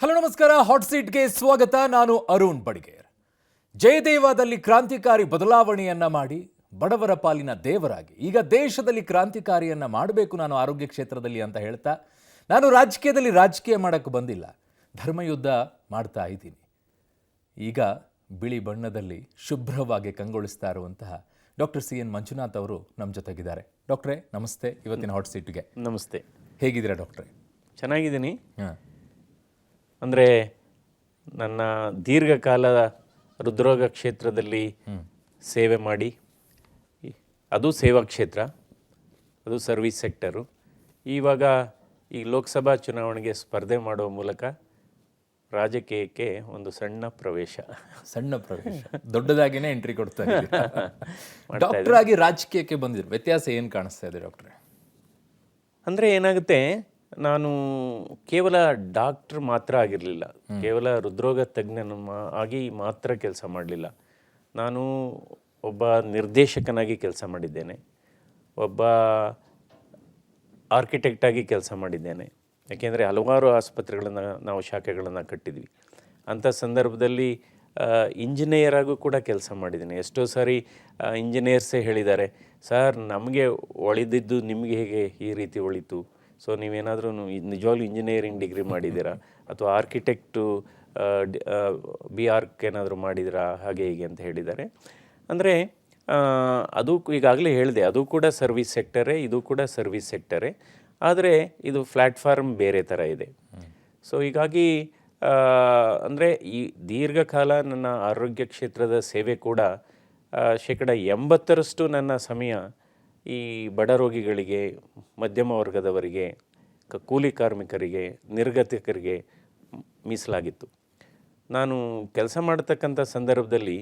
Hello ನಮಸ್ಕಾರ, hot ಸೀಟ್ಗೆ ಸ್ವಾಗತ. ನಾನು ಅರುಣ್ ಬಡಿಗೇರ್. ಜಯದೇವದಲ್ಲಿ ಕ್ರಾಂತಿಕಾರಿ ಬದಲಾವಣೆಯನ್ನ ಮಾಡಿ ಬಡವರ ಪಾಲಿನ ದೇವರಾಗಿ ಈಗ ದೇಶದಲ್ಲಿ ಕ್ರಾಂತಿಕಾರಿಯನ್ನ ಮಾಡಬೇಕು ನಾನು ಆರೋಗ್ಯ ಕ್ಷೇತ್ರದಲ್ಲಿ ಅಂತ ಹೇಳ್ತಾ, ನಾನು ರಾಜಕೀಯ ಮಾಡಕ್ಕೆ ಬಂದಿಲ್ಲ, ಧರ್ಮಯುದ್ಧ ಮಾಡ್ತಾ ಇದ್ದೀನಿ. ಈಗ ಬಿಳಿ ಬಣ್ಣದಲ್ಲಿ ಶುಭ್ರವಾಗಿ ಕಂಗೊಳಿಸ್ತಾ ಇರುವಂತಹ ಡಾಕ್ಟರ್ ಸಿ ಎನ್ ಮಂಜುನಾಥ್ ಅವರು ನಮ್ಮ ಜೊತೆಗಿದ್ದಾರೆ. ಡಾಕ್ಟ್ರೇ ನಮಸ್ತೆ, ಇವತ್ತಿನ ಹಾಟ್ ಸೀಟ್ಗೆ ನಮಸ್ತೆ. ಹೇಗಿದ್ದೀರಾ ಡಾಕ್ಟ್ರೇ? ಚೆನ್ನಾಗಿದ್ದೀನಿ. ಹಾಂ, ಅಂದರೆ ನನ್ನ ದೀರ್ಘಕಾಲ ಹೃದ್ರೋಗ ಕ್ಷೇತ್ರದಲ್ಲಿ ಸೇವೆ ಮಾಡಿ, ಅದು ಸೇವಾ ಕ್ಷೇತ್ರ, ಅದು ಸರ್ವಿಸ್ ಸೆಕ್ಟರು. ಇವಾಗ ಈ ಲೋಕಸಭಾ ಚುನಾವಣೆಗೆ ಸ್ಪರ್ಧೆ ಮಾಡುವ ಮೂಲಕ ರಾಜಕೀಯಕ್ಕೆ ಒಂದು ಸಣ್ಣ ಪ್ರವೇಶ. ದೊಡ್ಡದಾಗಿನೇ ಎಂಟ್ರಿ ಕೊಡ್ತಾ ಇದ್ದೀರಾ. ಡಾಕ್ಟರ್ ಆಗಿ ರಾಜಕೀಯಕ್ಕೆ ಬಂದಿದ್ರು, ವ್ಯತ್ಯಾಸ ಏನು ಕಾಣಿಸ್ತಾ ಇದೆ ಡಾಕ್ಟ್ರೆ? ಅಂದರೆ ಏನಾಗುತ್ತೆ, ನಾನು ಕೇವಲ ಡಾಕ್ಟ್ರ್ ಮಾತ್ರ ಆಗಿರಲಿಲ್ಲ, ಕೇವಲ ಹೃದ್ರೋಗ ತಜ್ಞನ ಆಗಿ ಮಾತ್ರ ಕೆಲಸ ಮಾಡಲಿಲ್ಲ. ನಾನು ಒಬ್ಬ ನಿರ್ದೇಶಕನಾಗಿ ಕೆಲಸ ಮಾಡಿದ್ದೇನೆ, ಒಬ್ಬ ಆರ್ಕಿಟೆಕ್ಟಾಗಿ ಕೆಲಸ ಮಾಡಿದ್ದೇನೆ. ಯಾಕೆಂದರೆ ಹಲವಾರು ಆಸ್ಪತ್ರೆಗಳನ್ನು ನಾವು ಶಾಖೆಗಳನ್ನು ಕಟ್ಟಿದ್ವಿ. ಅಂಥ ಸಂದರ್ಭದಲ್ಲಿ ಇಂಜಿನಿಯರಾಗೂ ಕೂಡ ಕೆಲಸ ಮಾಡಿದ್ದೀನಿ. ಎಷ್ಟೋ ಸಾರಿ ಇಂಜಿನಿಯರ್ಸೇ ಹೇಳಿದ್ದಾರೆ, ಸರ್ ನಮಗೆ ಒಳಿದಿದ್ದು ನಿಮಗೆ ಹೇಗೆ ಈ ರೀತಿ ಒಳಿತು, ಸೊ ನೀವೇನಾದರೂ ನಿಜವಾಗ್ಲೂ ಇಂಜಿನಿಯರಿಂಗ್ ಡಿಗ್ರಿ ಮಾಡಿದ್ದೀರಾ ಅಥವಾ ಆರ್ಕಿಟೆಕ್ಟು ಬಿ ಆರ್ಕ್ ಏನಾದರೂ ಮಾಡಿದ್ದೀರಾ, ಹಾಗೆ ಹೀಗೆ ಅಂತ ಹೇಳಿದ್ದಾರೆ. ಅಂದರೆ ಅದು ಈಗಾಗಲೇ ಹೇಳಿದೆ, ಅದು ಕೂಡ ಸರ್ವಿಸ್ ಸೆಕ್ಟರೇ, ಇದು ಕೂಡ ಸರ್ವಿಸ್ ಸೆಕ್ಟರೇ, ಆದರೆ ಇದು ಪ್ಲ್ಯಾಟ್ಫಾರ್ಮ್ ಬೇರೆ ಥರ ಇದೆ. ಸೊ ಹೀಗಾಗಿ ಅಂದರೆ ಈ ದೀರ್ಘಕಾಲ ನನ್ನ ಆರೋಗ್ಯ ಕ್ಷೇತ್ರದ ಸೇವೆ ಕೂಡ 80% ನನ್ನ ಸಮಯ ಈ ಬಡ ರೋಗಿಗಳಿಗೆ, ಮಧ್ಯಮ ವರ್ಗದವರಿಗೆ, ಕೂಲಿ ಕಾರ್ಮಿಕರಿಗೆ, ನಿರ್ಗತಿಕರಿಗೆ ಮೀಸಲಾಗಿತ್ತು. ನಾನು ಕೆಲಸ ಮಾಡತಕ್ಕಂಥ ಸಂದರ್ಭದಲ್ಲಿ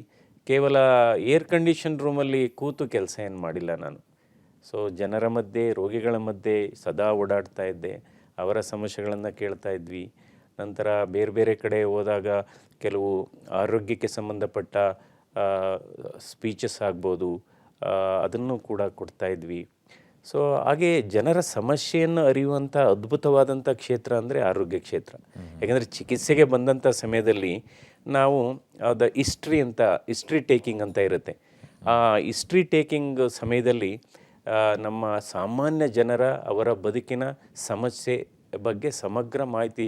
ಕೇವಲ ಏರ್ ಕಂಡೀಷನ್ ರೂಮಲ್ಲಿ ಕೂತು ಕೆಲಸ ಏನು ಮಾಡಿಲ್ಲ ನಾನು. ಸೊ ಜನರ ಮಧ್ಯೆ, ರೋಗಿಗಳ ಮಧ್ಯೆ ಸದಾ ಓಡಾಡ್ತಾ ಇದ್ದೆ, ಅವರ ಸಮಸ್ಯೆಗಳನ್ನು ಕೇಳ್ತಾ ಇದ್ವಿ. ನಂತರ ಬೇರೆ ಬೇರೆ ಕಡೆ ಹೋದಾಗ ಕೆಲವು ಆರೋಗ್ಯಕ್ಕೆ ಸಂಬಂಧಪಟ್ಟ ಸ್ಪೀಚಸ್ ಆಗ್ಬೋದು, ಅದನ್ನು ಕೂಡ ಕೊಡ್ತಾ ಇದ್ವಿ. ಸೊ ಹಾಗೆ ಜನರ ಸಮಸ್ಯೆಯನ್ನು ಅರಿಯುವಂಥ ಅದ್ಭುತವಾದಂಥ ಕ್ಷೇತ್ರ ಅಂದರೆ ಆರೋಗ್ಯ ಕ್ಷೇತ್ರ. ಯಾಕೆಂದರೆ ಚಿಕಿತ್ಸೆಗೆ ಬಂದಂಥ ಸಮಯದಲ್ಲಿ ನಾವು ಅದು ಹಿಸ್ಟ್ರಿ ಟೇಕಿಂಗ್ ಅಂತ ಇರುತ್ತೆ. ಆ ಹಿಸ್ಟ್ರಿ ಟೇಕಿಂಗ್ ಸಮಯದಲ್ಲಿ ನಮ್ಮ ಸಾಮಾನ್ಯ ಜನರ ಅವರ ಬದುಕಿನ ಸಮಸ್ಯೆ ಬಗ್ಗೆ ಸಮಗ್ರ ಮಾಹಿತಿ,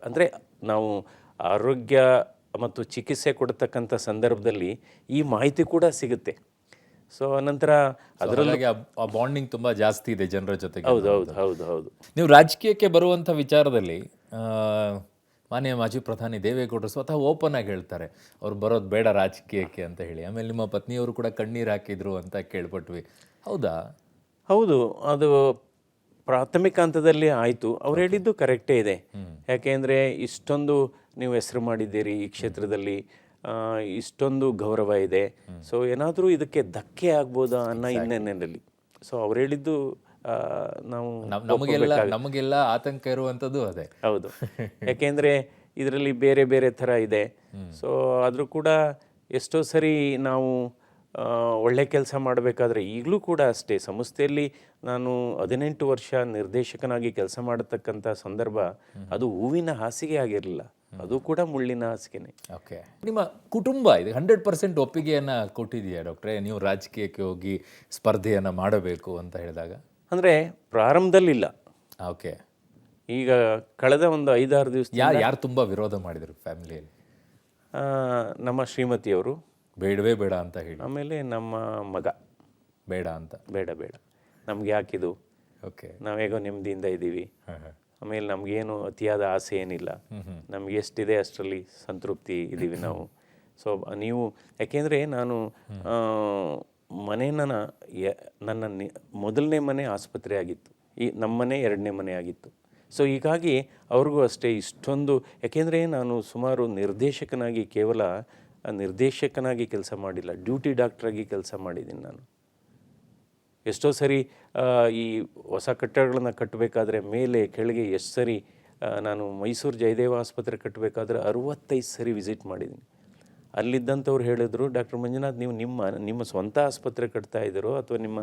ಅಂದರೆ ನಾವು ಆರೋಗ್ಯ ಮತ್ತು ಚಿಕಿತ್ಸೆ ಕೊಡ್ತಕ್ಕಂಥ ಸಂದರ್ಭದಲ್ಲಿ ಈ ಮಾಹಿತಿ ಕೂಡ ಸಿಗುತ್ತೆ. ಸೊ ನಂತರ ಅದರಲ್ಲಿ ಆ ಬಾಂಡಿಂಗ್ ತುಂಬ ಜಾಸ್ತಿ ಇದೆ ಜನರ ಜೊತೆಗೆ. ಹೌದು. ನೀವು ರಾಜಕೀಯಕ್ಕೆ ಬರುವಂಥ ವಿಚಾರದಲ್ಲಿ ಮಾನ್ಯ ಮಾಜಿ ಪ್ರಧಾನಿ ದೇವೇಗೌಡರು ಸ್ವತಃ ಓಪನ್ ಆಗಿ ಹೇಳ್ತಾರೆ, ಅವ್ರು ಬರೋದು ಬೇಡ ರಾಜಕೀಯಕ್ಕೆ ಅಂತ ಹೇಳಿ. ಆಮೇಲೆ ನಿಮ್ಮ ಪತ್ನಿಯವರು ಕೂಡ ಕಣ್ಣೀರು ಹಾಕಿದ್ರು ಅಂತ ಕೇಳ್ಪಟ್ವಿ, ಹೌದಾ? ಹೌದು, ಅದು ಪ್ರಾಥಮಿಕ ಹಂತದಲ್ಲಿ ಆಯಿತು. ಅವ್ರು ಹೇಳಿದ್ದು ಕರೆಕ್ಟೇ ಇದೆ. ಯಾಕೆಂದರೆ ಇಷ್ಟೊಂದು ನೀವು ಹೆಸರು ಮಾಡಿದ್ದೀರಿ ಈ ಕ್ಷೇತ್ರದಲ್ಲಿ, ಇಷ್ಟೊಂದು ಗೌರವ ಇದೆ, ಸೊ ಏನಾದರೂ ಇದಕ್ಕೆ ಧಕ್ಕೆ ಆಗ್ಬೋದಾ ಅನ್ನೋ ಹಿನ್ನೆಲೆಯಲ್ಲಿ ಸೊ ಅವ್ರು ಹೇಳಿದ್ದು ನಾವು ನಮಗೆಲ್ಲ ಆತಂಕ ಇರುವಂಥದ್ದು ಅದೇ. ಹೌದು, ಯಾಕೆಂದರೆ ಇದರಲ್ಲಿ ಬೇರೆ ಬೇರೆ ಥರ ಇದೆ. ಸೊ ಆದರೂ ಕೂಡ ಎಷ್ಟೋ ಸರಿ ನಾವು ಒಳ್ಳೆ ಕೆಲಸ ಮಾಡಬೇಕಾದ್ರೆ, ಈಗಲೂ ಕೂಡ ಅಷ್ಟೇ, ಸಂಸ್ಥೆಯಲ್ಲಿ ನಾನು 18 ವರ್ಷ ನಿರ್ದೇಶಕನಾಗಿ ಕೆಲಸ ಮಾಡತಕ್ಕಂಥ ಸಂದರ್ಭ ಅದು ಹೂವಿನ ಹಾಸಿಗೆ ಆಗಿರಲಿಲ್ಲ, ಅದು ಕೂಡ ಮುಳ್ಳಿನ ಹಾಸಿಗೆನೆ. ಓಕೆ, ನಿಮ್ಮ ಕುಟುಂಬ ಇದು 100% ಒಪ್ಪಿಗೆಯನ್ನು ಕೊಟ್ಟಿದೆಯಾ ಡಾಕ್ಟ್ರೇ, ನೀವು ರಾಜಕೀಯಕ್ಕೆ ಹೋಗಿ ಸ್ಪರ್ಧೆಯನ್ನು ಮಾಡಬೇಕು ಅಂತ ಹೇಳಿದಾಗ? ಅಂದರೆ ಪ್ರಾರಂಭದಲ್ಲಿಲ್ಲ. ಓಕೆ, ಈಗ ಕಳೆದ ಒಂದು 5-6 ದಿವಸ ಯಾರು ತುಂಬ ವಿರೋಧ ಮಾಡಿದರು ಫ್ಯಾಮಿಲಿಯಲ್ಲಿ? ನಮ್ಮ ಶ್ರೀಮತಿಯವರು ಬೇಡವೇ ಬೇಡ ಅಂತ ಹೇಳಿ, ಆಮೇಲೆ ನಮ್ಮ ಮಗ ಬೇಡ ಅಂತ, ಬೇಡ ನಮ್ಗೆ ಯಾಕಿದು, ಓಕೆ ನಾವೇಗೋ ನೆಮ್ಮದಿಯಿಂದ ಇದ್ದೀವಿ, ಆಮೇಲೆ ನಮಗೇನು ಅತಿಯಾದ ಆಸೆ ಏನಿಲ್ಲ, ನಮ್ಗೆ ಎಷ್ಟಿದೆ ಅಷ್ಟರಲ್ಲಿ ಸಂತೃಪ್ತಿ ಇದ್ದೀವಿ ನಾವು. ಸೊ ನೀವು, ಯಾಕೆಂದರೆ ನಾನು ಮನೆಯನ್ನು ನನ್ನ ಮೊದಲನೇ ಮನೆ ಆಸ್ಪತ್ರೆ ಆಗಿತ್ತು, ಈ ನಮ್ಮ ಮನೆ 2ನೇ ಮನೆ ಆಗಿತ್ತು. ಸೊ ಹೀಗಾಗಿ ಅವ್ರಿಗೂ ಅಷ್ಟೇ ಇಷ್ಟೊಂದು, ಯಾಕೆಂದರೆ ನಾನು ಸುಮಾರು ಕೇವಲ ನಿರ್ದೇಶಕನಾಗಿ ಕೆಲಸ ಮಾಡಿಲ್ಲ, ಡ್ಯೂಟಿ ಡಾಕ್ಟ್ರಾಗಿ ಕೆಲಸ ಮಾಡಿದ್ದೀನಿ ನಾನು. ಎಷ್ಟೋ ಸರಿ ಈ ಹೊಸ ಕಟ್ಟಡಗಳನ್ನು ಕಟ್ಟಬೇಕಾದ್ರೆ ಮೇಲೆ ಕೆಳಗೆ ಎಷ್ಟು ಸರಿ, ನಾನು ಮೈಸೂರು ಜಯದೇವ ಆಸ್ಪತ್ರೆ ಕಟ್ಟಬೇಕಾದ್ರೆ 65 ಸರಿ ವಿಸಿಟ್ ಮಾಡಿದ್ದೀನಿ. ಅಲ್ಲಿದ್ದಂಥವ್ರು ಹೇಳಿದ್ರು, ಡಾಕ್ಟರ್ ಮಂಜುನಾಥ್, ನೀವು ನಿಮ್ಮ ಸ್ವಂತ ಆಸ್ಪತ್ರೆ ಕಟ್ತಾ ಇದ್ದೀರೋ ಅಥವಾ ನಿಮ್ಮ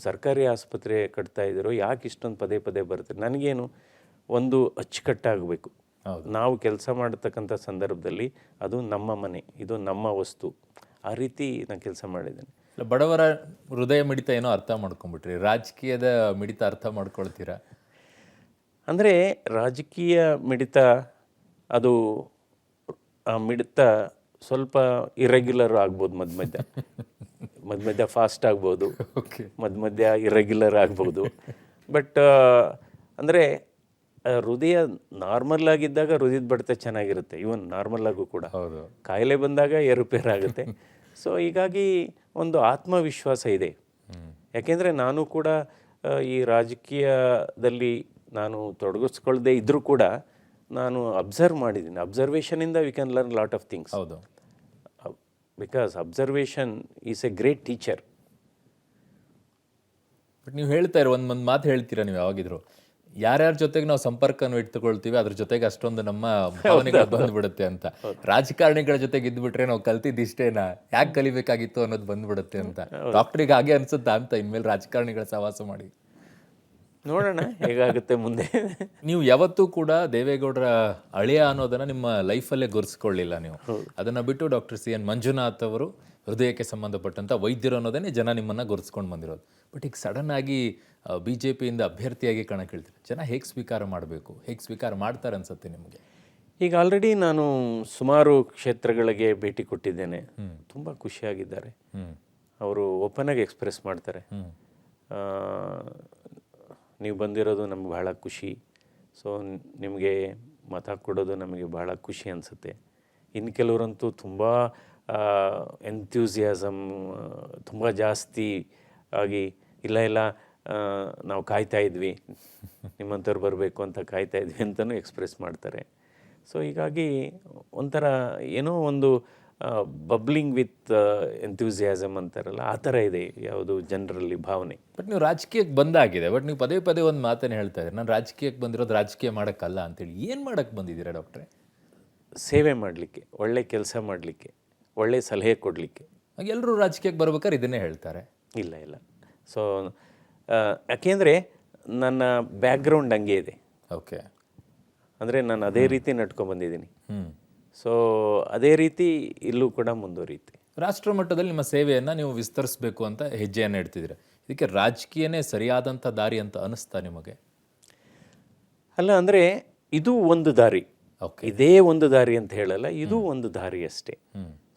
ಸರ್ಕಾರಿ ಆಸ್ಪತ್ರೆ ಕಟ್ತಾ ಇದ್ದೀರೋ, ಯಾಕೆ ಇಷ್ಟೊಂದು ಪದೇ ಪದೇ ಬರ್ತೀರಿ? ನನಗೇನು ಒಂದು ಅಚ್ಚುಕಟ್ಟಾಗಬೇಕು, ನಾವು ಕೆಲಸ ಮಾಡತಕ್ಕಂಥ ಸಂದರ್ಭದಲ್ಲಿ ಅದು ನಮ್ಮ ಮನೆ, ಇದು ನಮ್ಮ ವಸ್ತು, ಆ ರೀತಿ ನಾನು ಕೆಲಸ ಮಾಡಿದ್ದೇನೆ. ಇಲ್ಲ, ಬಡವರ ಹೃದಯ ಮಿಡಿತ ಏನೋ ಅರ್ಥ ಮಾಡ್ಕೊಂಡ್ಬಿಟ್ರಿ, ರಾಜಕೀಯದ ಮಿಡಿತ ಅರ್ಥ ಮಾಡ್ಕೊಳ್ತೀರಾ? ಅಂದರೆ ರಾಜಕೀಯ ಮಿಡಿತ ಅದು ಆ ಮಿಡಿತ ಸ್ವಲ್ಪ ಇರೆಗ್ಯುಲರ್ ಆಗ್ಬೋದು, ಮಧ್ಯ ಮಧ್ಯ ಫಾಸ್ಟ್ ಆಗ್ಬೋದು, ಓಕೆ. ಮಧ್ಯ ಇರೆಗ್ಯುಲರ್ ಆಗ್ಬೋದು. ಬಟ್ ಅಂದರೆ ಹೃದಯ ನಾರ್ಮಲ್ ಆಗಿದ್ದಾಗ ಹೃದಯದ ಬಡಿತ ಚೆನ್ನಾಗಿರುತ್ತೆ, ಇವನ್ ನಾರ್ಮಲ್ ಆಗು ಕೂಡ. ಹೌದು. ಕಾಯಿಲೆ ಬಂದಾಗ ಏರುಪೇರಾಗುತ್ತೆ. ಸೊ ಹೀಗಾಗಿ ಒಂದು ಆತ್ಮವಿಶ್ವಾಸ ಇದೆ. ಯಾಕೆಂದರೆ ನಾನು ಕೂಡ ಈ ರಾಜಕೀಯದಲ್ಲಿ ನಾನು ತೊಡಗಿಸ್ಕೊಳ್ದೇ ಇದ್ದರೂ ಕೂಡ ನಾನು ಅಬ್ಸರ್ವ್ ಮಾಡಿದ್ದೀನಿ. ಅಬ್ಸರ್ವೇಷನಿಂದ we can learn lot of things. ಹೌದು. Because observation is a great teacher. But ನೀವು ಹೇಳ್ತಾ ಇರೋ ಒಂದು ಮಾತು ಹೇಳ್ತೀರಾ ನೀವು ಯಾವಾಗಿದ್ರು, ಯಾರ್ಯಾರ ಜೊತೆಗೆ ನಾವು ಸಂಪರ್ಕವನ್ನು ಇಟ್ಕೊಳ್ತೀವಿ ಅದ್ರ ಜೊತೆಗೆ ಅಷ್ಟೊಂದು ನಮ್ಮ ಭಾವನೆಗಳು ಬಂದ್ಬಿಡುತ್ತೆ ಅಂತ. ರಾಜಕಾರಣಿಗಳ ಜೊತೆಗೆ ಇದ್ಬಿಟ್ರೆ ನಾವು ಕಲ್ತಿದ್ದಿಷ್ಟೇನಾ, ಯಾಕೆ ಕಲಿಬೇಕಾಗಿತ್ತು ಅನ್ನೋದು ಬಂದ್ಬಿಡುತ್ತೆ ಅಂತ. ಡಾಕ್ಟ್ರಿಗೆ ಹಾಗೆ ಅನ್ಸುತ್ತಾ ಅಂತ ಇನ್ಮೇಲೆ ರಾಜಕಾರಣಿಗಳ ಸಹವಾಸ ಮಾಡಿ? ನೋಡೋಣ ಹೇಗಾಗುತ್ತೆ ಮುಂದೆ. ನೀವು ಯಾವತ್ತೂ ಕೂಡ ದೇವೇಗೌಡರ ಅಳಿಯ ಅನ್ನೋದನ್ನ ನಿಮ್ಮ ಲೈಫಲ್ಲೇ ಗುರ್ಸ್ಕೊಳ್ಳಿಲ್ಲ ನೀವು. ಅದನ್ನ ಬಿಟ್ಟು ಡಾಕ್ಟರ್ ಸಿ ಎನ್ ಮಂಜುನಾಥ್ ಅವರು ಹೃದಯಕ್ಕೆ ಸಂಬಂಧಪಟ್ಟಂತ ವೈದ್ಯರು ಅನ್ನೋದನ್ನೇ ಜನ ನಿಮ್ಮನ್ನ ಗುರ್ಸ್ಕೊಂಡು ಬಂದಿರೋದು. ಬಟ್ ಈಗ ಸಡನ್ ಆಗಿ BJP-ಯಿಂದ ಅಭ್ಯರ್ಥಿಯಾಗಿ ಕಣಕ್ಕಿಳ್ತೀರಿ. ಜನ ಹೇಗೆ ಸ್ವೀಕಾರ ಮಾಡಬೇಕು, ಹೇಗೆ ಸ್ವೀಕಾರ ಮಾಡ್ತಾರೆ ಅನ್ಸುತ್ತೆ ನಿಮಗೆ? ಈಗ ಆಲ್ರೆಡಿ ನಾನು ಸುಮಾರು ಕ್ಷೇತ್ರಗಳಿಗೆ ಭೇಟಿ ಕೊಟ್ಟಿದ್ದೇನೆ. ತುಂಬ ಖುಷಿಯಾಗಿದ್ದಾರೆ. ಅವರು ಓಪನ್ ಆಗಿ ಎಕ್ಸ್ಪ್ರೆಸ್ ಮಾಡ್ತಾರೆ, ನೀವು ಬಂದಿರೋದು ನಮ್ಗೆ ಬಹಳ ಖುಷಿ, ಸೊ ನಿಮಗೆ ಮತ ಕೊಡೋದು ನಮಗೆ ಬಹಳ ಖುಷಿ ಅನಿಸುತ್ತೆ. ಇನ್ನು ಕೆಲವರಂತೂ ತುಂಬ ಎಂಥ್ಯೂಸಿಯಾಸಮ್ ತುಂಬ ಜಾಸ್ತಿ ಆಗಿ, ಇಲ್ಲ ನಾವು ಕಾಯ್ತಾ ಇದ್ವಿ, ನಿಮ್ಮಂಥವ್ರು ಬರಬೇಕು ಅಂತ ಕಾಯ್ತಾ ಇದ್ವಿ ಅಂತಲೂ ಎಕ್ಸ್ಪ್ರೆಸ್ ಮಾಡ್ತಾರೆ. ಸೊ ಹೀಗಾಗಿ ಒಂಥರ ಏನೋ ಒಂದು ಬಬ್ಲಿಂಗ್ ವಿತ್ ಎಂಥ್ಯೂಸಿಯಾಸಮ್ ಅಂತಾರಲ್ಲ, ಆ ಥರ ಇದೆ ಯಾವುದು ಜನರಲ್ಲಿ ಭಾವನೆ. ಬಟ್ ನೀವು ರಾಜಕೀಯಕ್ಕೆ ಬಂದಾಗಿದೆ, ಬಟ್ ನೀವು ಪದೇ ಪದೇ ಒಂದು ಮಾತನ್ನು ಹೇಳ್ತಾ ಇದ್ದೀರಿ, ನಾನು ರಾಜಕೀಯಕ್ಕೆ ಬಂದಿರೋದು ರಾಜಕೀಯ ಮಾಡೋಕ್ಕಲ್ಲ ಅಂತೇಳಿ. ಏನು ಮಾಡೋಕ್ಕೆ ಬಂದಿದ್ದೀರಾ ಡಾಕ್ಟ್ರೆ? ಸೇವೆ ಮಾಡಲಿಕ್ಕೆ, ಒಳ್ಳೆ ಕೆಲಸ ಮಾಡಲಿಕ್ಕೆ, ಒಳ್ಳೆ ಸಲಹೆ ಕೊಡಲಿಕ್ಕೆ. ಎಲ್ಲರೂ ರಾಜಕೀಯಕ್ಕೆ ಬರ್ಬೇಕಾದ್ರೆ ಇದನ್ನೇ ಹೇಳ್ತಾರೆ. ಇಲ್ಲ. ಸೊ ಯಾಕೆಂದರೆ ನನ್ನ ಬ್ಯಾಕ್ಗ್ರೌಂಡ್ ಹಂಗೆ ಇದೆ. ಓಕೆ. ಅಂದರೆ ನಾನು ಅದೇ ರೀತಿ ನಡ್ಕೊಂಡ್ಬಂದಿದ್ದೀನಿ. ಸೊ ಅದೇ ರೀತಿ ಇಲ್ಲೂ ಕೂಡ ಮುಂದುವರಿಯುತ್ತೆ. ರಾಷ್ಟ್ರ ಮಟ್ಟದಲ್ಲಿ ನಿಮ್ಮ ಸೇವೆಯನ್ನು ನೀವು ವಿಸ್ತರಿಸಬೇಕು ಅಂತ ಹೆಜ್ಜೆಯನ್ನು ಇಡ್ತಿದ್ದೀರಾ. ಇದಕ್ಕೆ ರಾಜಕೀಯನೇ ಸರಿಯಾದಂಥ ದಾರಿ ಅಂತ ಅನಿಸ್ತಾ ನಿಮಗೆ? ಅಲ್ಲ, ಅಂದರೆ ಇದು ಒಂದು ದಾರಿ. ಓಕೆ. ಇದೇ ಒಂದು ದಾರಿ ಅಂತ ಹೇಳಲ್ಲ, ಇದು ಒಂದು ದಾರಿ ಅಷ್ಟೇ.